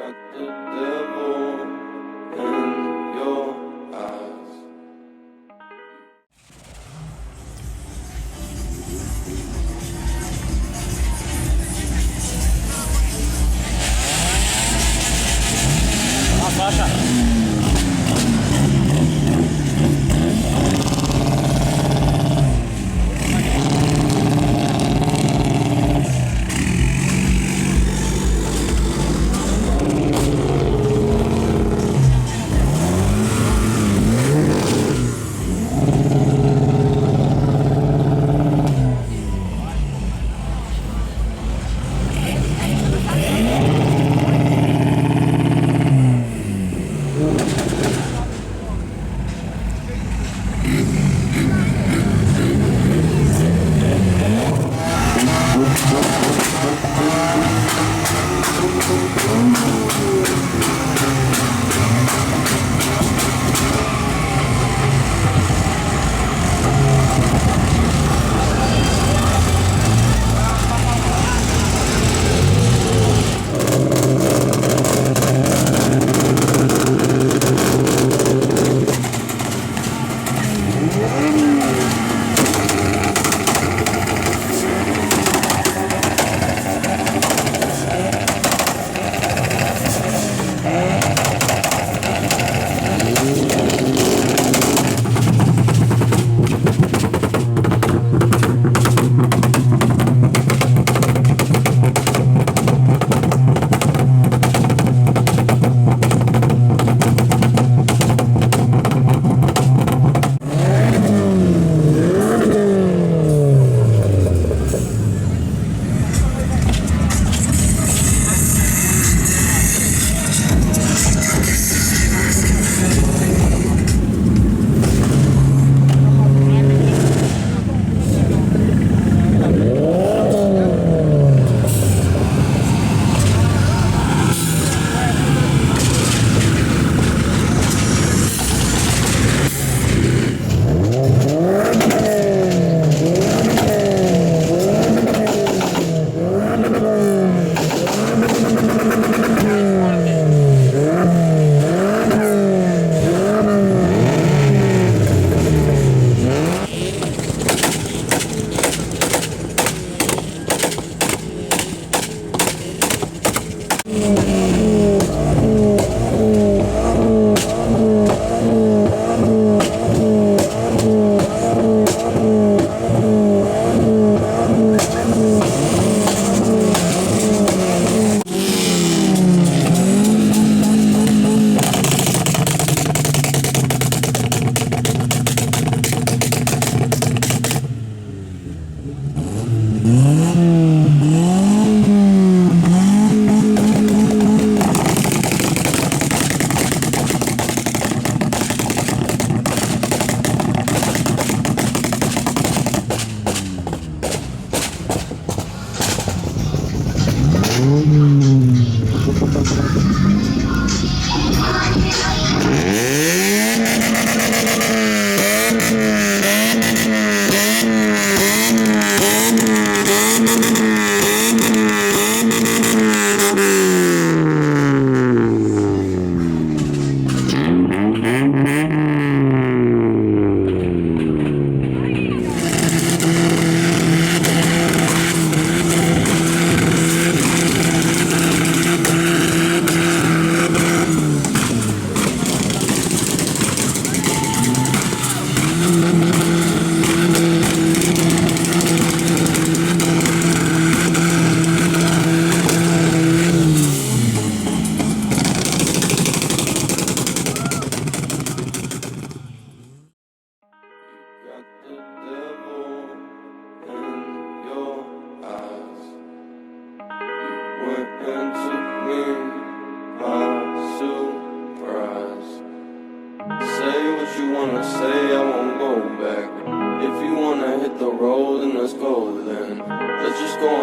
Got the devil in your eyes.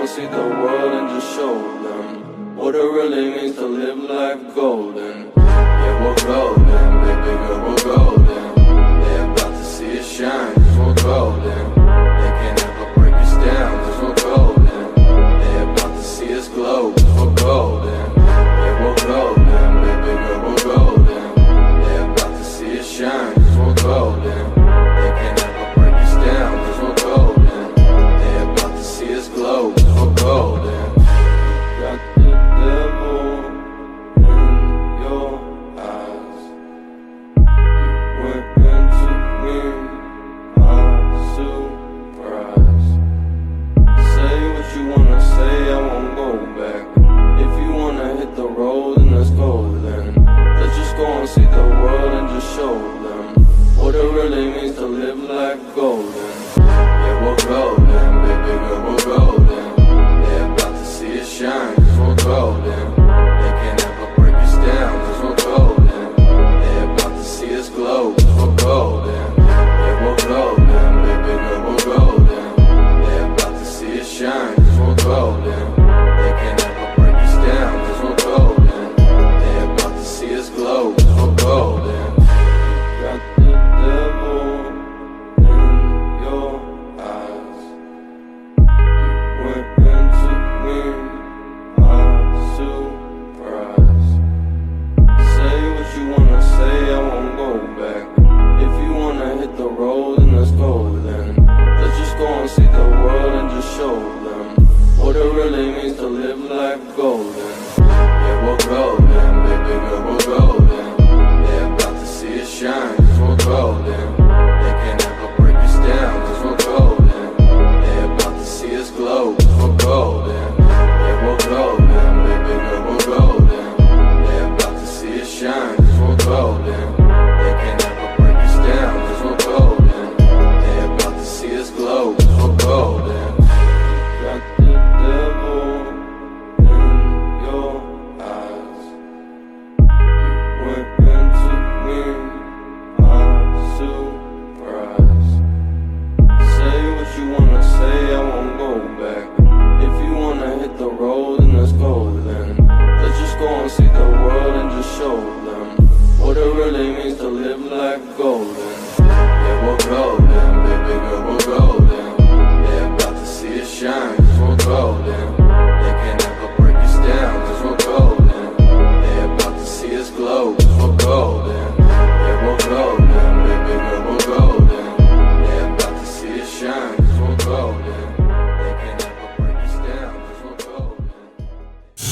See the world and just show them what it really means to live life golden. Yeah, we're golden, baby girl, we're golden. They're about to see us shine, cause we're golden. They can't ever break us down, cause we're golden. They're about to see us glow, cause we're golden. Yeah, we're golden. like golden. Yeah, we're golden, baby girl, we're golden. They're about to see us shine, cause we're golden. They can't ever break us down, cause we're golden. They're about to see us glow, cause we're golden. Yeah, we're golden, baby girl, we're golden. They're about to see us shine, cause we're golden. They can't ever break us down, cause we're golden. They're about to see us glow, cause we're golden. Got the devil in your eyes. You went and took me by surprise. Say what you wanna say, I won't go back. If you wanna hit the road, then let's go then. Let's just go and see the world and just show them what it really means to live like golden. Yeah, we're golden, baby girl, we're golden. They're about to see us shine, cause we're golden. They can't ever break us down, cause we're golden. They're about to see us glow, cause we're golden. Yeah, we're golden, baby girl, we're golden. They're about to see us shine, cause we're golden. They can't ever break us down, cause we're golden.